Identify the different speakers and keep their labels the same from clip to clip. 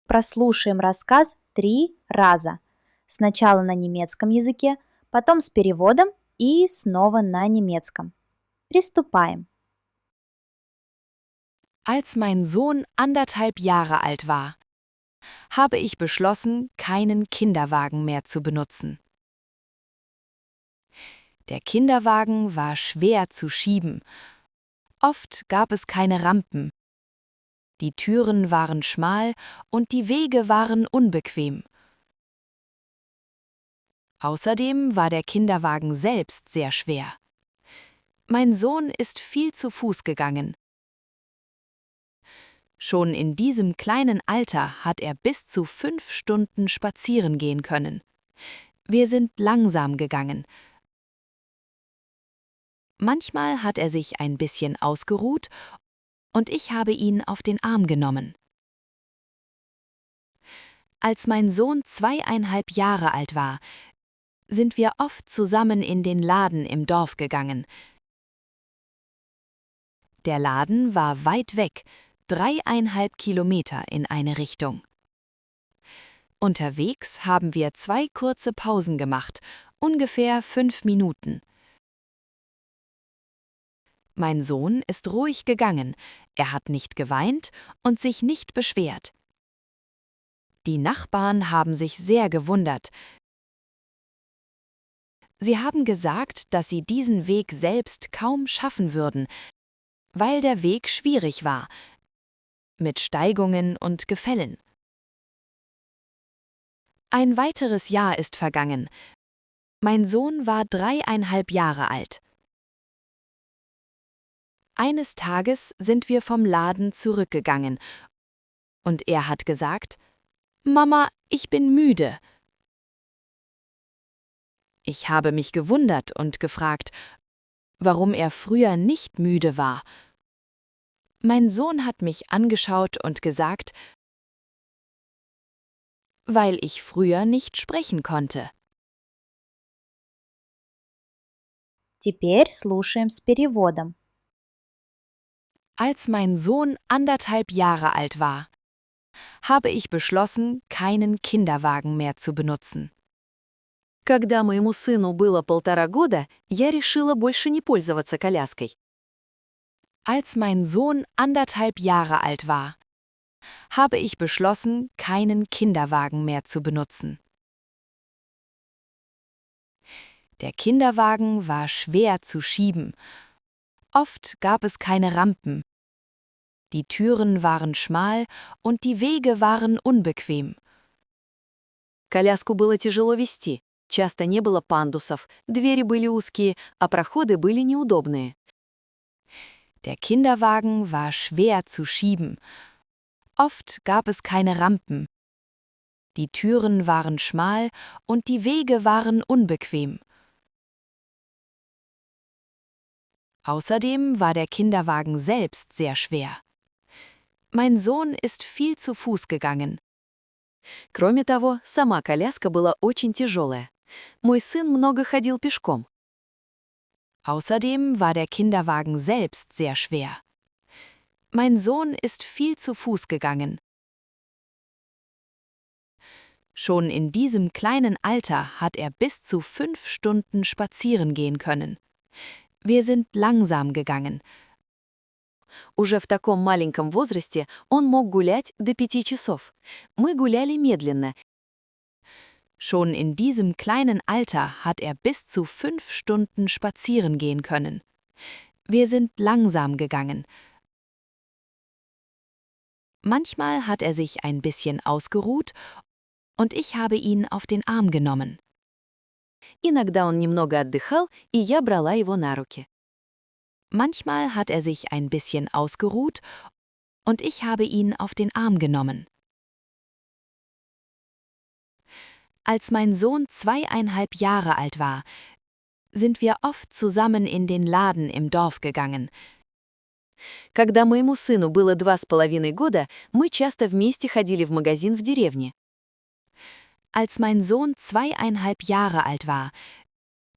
Speaker 1: Прослушаем рассказ 3 раза. Сначала на немецком языке, потом с переводом и снова на немецком. Приступаем.
Speaker 2: Als mein Sohn 1,5 Jahre alt war, habe ich beschlossen, keinen Kinderwagen mehr zu benutzen. Der Kinderwagen war schwer zu schieben. Oft gab es keine Rampen. Die Türen waren schmal und die Wege waren unbequem. Außerdem war der Kinderwagen selbst sehr schwer. Mein Sohn ist viel zu Fuß gegangen. Schon in diesem kleinen Alter hat er bis zu 5 Stunden spazieren gehen können. Wir sind langsam gegangen. Manchmal hat er sich ein bisschen ausgeruht und ich habe ihn auf den Arm genommen. Als mein Sohn 2,5 Jahre alt war, sind wir oft zusammen in den Laden im Dorf gegangen. Der Laden war weit weg, 3,5 Kilometer in eine Richtung. Unterwegs haben wir 2 kurze Pausen gemacht, ungefähr 5 Minuten. Mein Sohn ist ruhig gegangen, er hat nicht geweint und sich nicht beschwert. Die Nachbarn haben sich sehr gewundert. Sie haben gesagt, dass sie diesen Weg selbst kaum schaffen würden, weil der Weg schwierig war, mit Steigungen und Gefällen. Ein weiteres Jahr ist vergangen. Mein Sohn war 3,5 Jahre alt. Eines Tages sind wir vom Laden zurückgegangen und er hat gesagt: »Mama, ich bin müde.« Ich habe mich gewundert und gefragt, warum er früher nicht müde war. Mein Sohn hat mich angeschaut und gesagt, weil ich früher nicht sprechen konnte.
Speaker 1: Теперь слушаем с переводом.
Speaker 2: Als mein Sohn 1,5 Jahre alt war, habe ich beschlossen, keinen Kinderwagen mehr zu benutzen.
Speaker 3: Когда моему сыну было 1,5 года, я решила больше не пользоваться коляской.
Speaker 2: Als mein Sohn 1,5 Jahre alt war, habe ich beschlossen, keinen Kinderwagen mehr zu benutzen. Der Kinderwagen war schwer zu schieben. Oft gab es keine Rampen. Die Türen waren schmal und die Wege waren unbequem.
Speaker 3: Коляску было тяжело вести, часто не было пандусов, двери были узкие, а проходы были неудобные.
Speaker 2: Der Kinderwagen war schwer zu schieben. Oft gab es keine Rampen. Die Türen waren schmal und die Wege waren unbequem. Außerdem war der Kinderwagen selbst sehr schwer. Mein Sohn ist viel zu Fuß gegangen.
Speaker 3: Кроме того, сама коляска была очень тяжелая. Мой сын много ходил пешком.
Speaker 2: Außerdem war der Kinderwagen selbst sehr schwer. Mein Sohn ist viel zu Fuß gegangen. Schon in diesem kleinen Alter hat er bis zu 5 Stunden spazieren gehen können. Wir sind langsam gegangen.
Speaker 3: Уже в таком маленьком возрасте он мог гулять до 5 часов. Мы гуляли медленно.
Speaker 2: Schon in diesem kleinen Alter hat er bis zu 5 Stunden spazieren gehen können. Wir sind langsam gegangen. Manchmal hat er sich ein bisschen ausgeruht und ich habe ihn auf den Arm genommen.
Speaker 3: Иногда он немного отдыхал, и я брала его на руки.
Speaker 2: Manchmal hat er sich ein bisschen ausgeruht und ich habe ihn auf den Arm genommen. Als mein Sohn 2,5 Jahre alt war, sind wir oft zusammen in den Laden im Dorf gegangen.
Speaker 3: Когда моему сыну было 2,5 года, мы часто вместе ходили в магазин в деревне.
Speaker 2: Als mein Sohn 2,5 Jahre alt war,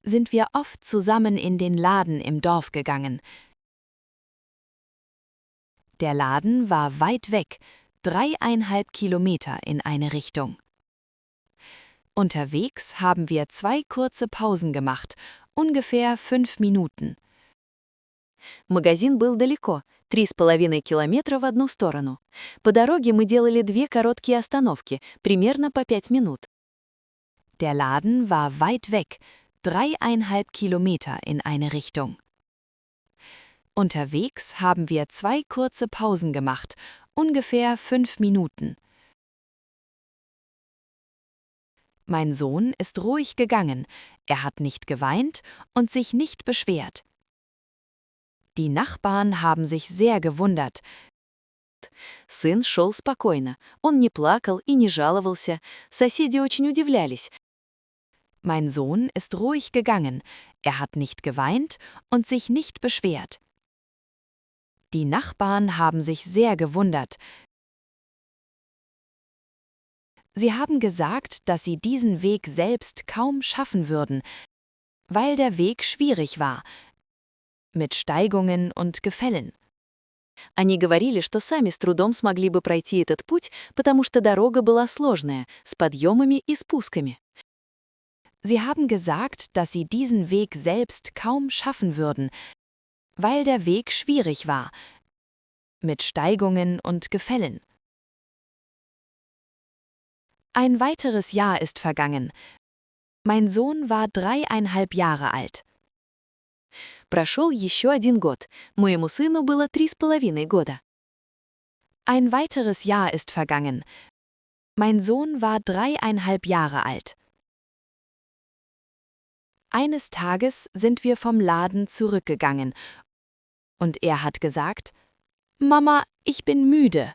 Speaker 2: sind wir oft zusammen in den Laden im Dorf gegangen. Der Laden war weit weg, 3,5 Kilometer in eine Richtung. Unterwegs haben wir 2 kurze Pausen gemacht, ungefähr 5 Minuten.
Speaker 3: Магазин был далеко, 3,5 километра в одну сторону. По дороге мы делали 2 короткие остановки, примерно по 5 минут.
Speaker 2: Der Laden war weit weg, 3,5 Kilometer in eine Richtung. Unterwegs haben wir 2 kurze Pausen gemacht, ungefähr 5 Minuten. Mein Sohn ist ruhig gegangen, er hat nicht geweint und sich nicht beschwert. Die Nachbarn haben sich sehr gewundert.
Speaker 3: Сын шел спокойно, он не плакал и не жаловался. Соседи очень удивлялись.
Speaker 2: Mein Sohn ist ruhig gegangen, er hat nicht geweint und sich nicht beschwert. Die Nachbarn haben sich sehr gewundert. Sie haben gesagt, dass sie diesen Weg selbst kaum schaffen würden, weil der Weg schwierig war, mit Steigungen und Gefällen.
Speaker 3: Они говорили, что сами с трудом смогли бы пройти этот путь, потому что дорога была сложная, с подъемами и спусками.
Speaker 2: Sie haben gesagt, dass sie diesen Weg selbst kaum schaffen würden, weil der Weg schwierig war, mit Steigungen und Gefällen. Ein weiteres Jahr ist vergangen. Mein Sohn war 3,5 Jahre alt.
Speaker 3: Прошел еще 1 год. Моему сыну было 3,5 года.
Speaker 2: Ein weiteres Jahr ist vergangen. Mein Sohn war 3,5 Jahre alt. Eines Tages sind wir vom Laden zurückgegangen und er hat gesagt: Mama, ich bin müde.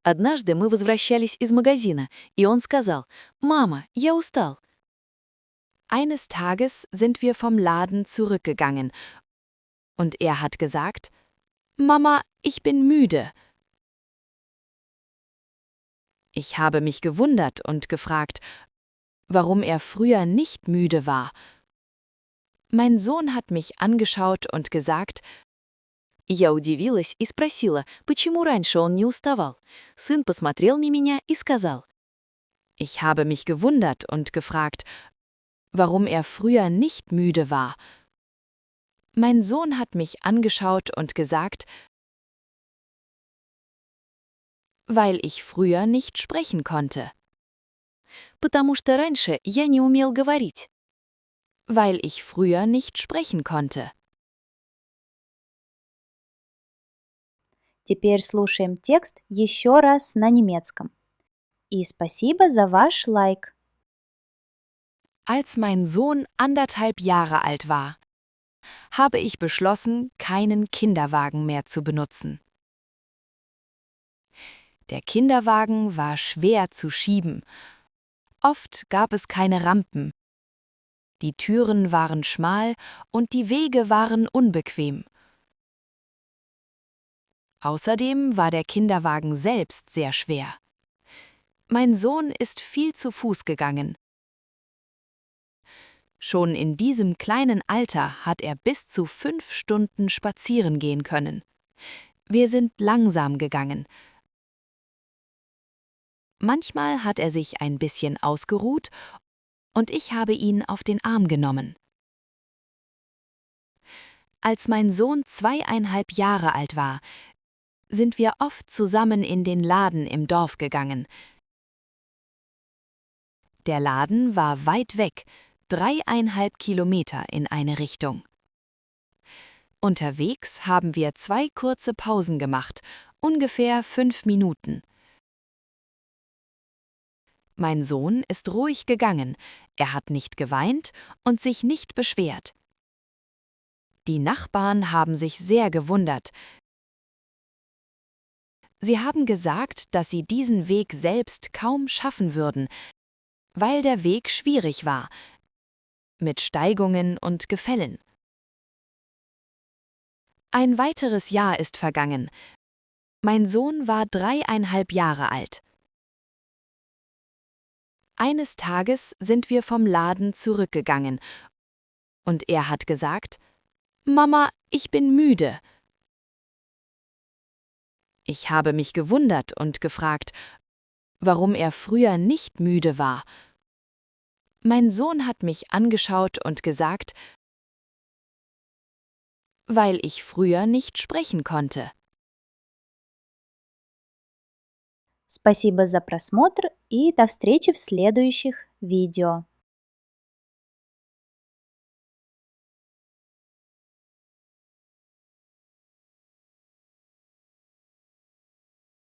Speaker 3: Однажды мы возвращались из магазина, и он сказал: «Мама, я устал».
Speaker 2: Eines Tages sind wir vom Laden zurückgegangen und er hat gesagt: Mama, ich bin müde. Ich habe mich gewundert und gefragt, warum er früher nicht müde war. Mein Sohn hat mich angeschaut und gesagt:
Speaker 3: Я удивилась и спросила, почему раньше он не уставал. Сын посмотрел на меня и сказал:
Speaker 2: Ich habe mich gewundert und gefragt, warum er früher nicht müde war. Mein Sohn hat mich angeschaut und gesagt: Weil ich früher nicht sprechen konnte.
Speaker 3: «Потому что раньше я не умел говорить».
Speaker 2: Weil ich früher nicht sprechen konnte.
Speaker 1: Теперь слушаем текст еще раз на немецком. И спасибо за ваш лайк.
Speaker 2: Als mein Sohn 1,5 Jahre alt war, habe ich beschlossen, keinen Kinderwagen mehr zu benutzen. Der Kinderwagen war schwer zu schieben. Oft gab es keine Rampen. Die Türen waren schmal und die Wege waren unbequem. Außerdem war der Kinderwagen selbst sehr schwer. Mein Sohn ist viel zu Fuß gegangen. Schon in diesem kleinen Alter hat er bis zu 5 Stunden spazieren gehen können. Wir sind langsam gegangen. Manchmal hat er sich ein bisschen ausgeruht und ich habe ihn auf den Arm genommen. Als mein Sohn 2,5 Jahre alt war, sind wir oft zusammen in den Laden im Dorf gegangen. Der Laden war weit weg, 3,5 Kilometer in eine Richtung. Unterwegs haben wir 2 kurze Pausen gemacht, ungefähr 5 Minuten. Mein Sohn ist ruhig gegangen, er hat nicht geweint und sich nicht beschwert. Die Nachbarn haben sich sehr gewundert. Sie haben gesagt, dass sie diesen Weg selbst kaum schaffen würden, weil der Weg schwierig war, mit Steigungen und Gefällen. Ein weiteres Jahr ist vergangen. Mein Sohn war 3,5 Jahre alt. Eines Tages sind wir vom Laden zurückgegangen und er hat gesagt: Mama, ich bin müde. Ich habe mich gewundert und gefragt, warum er früher nicht müde war. Mein Sohn hat mich angeschaut und gesagt, weil ich früher nicht sprechen konnte.
Speaker 1: Спасибо за просмотр и до встречи в следующих видео.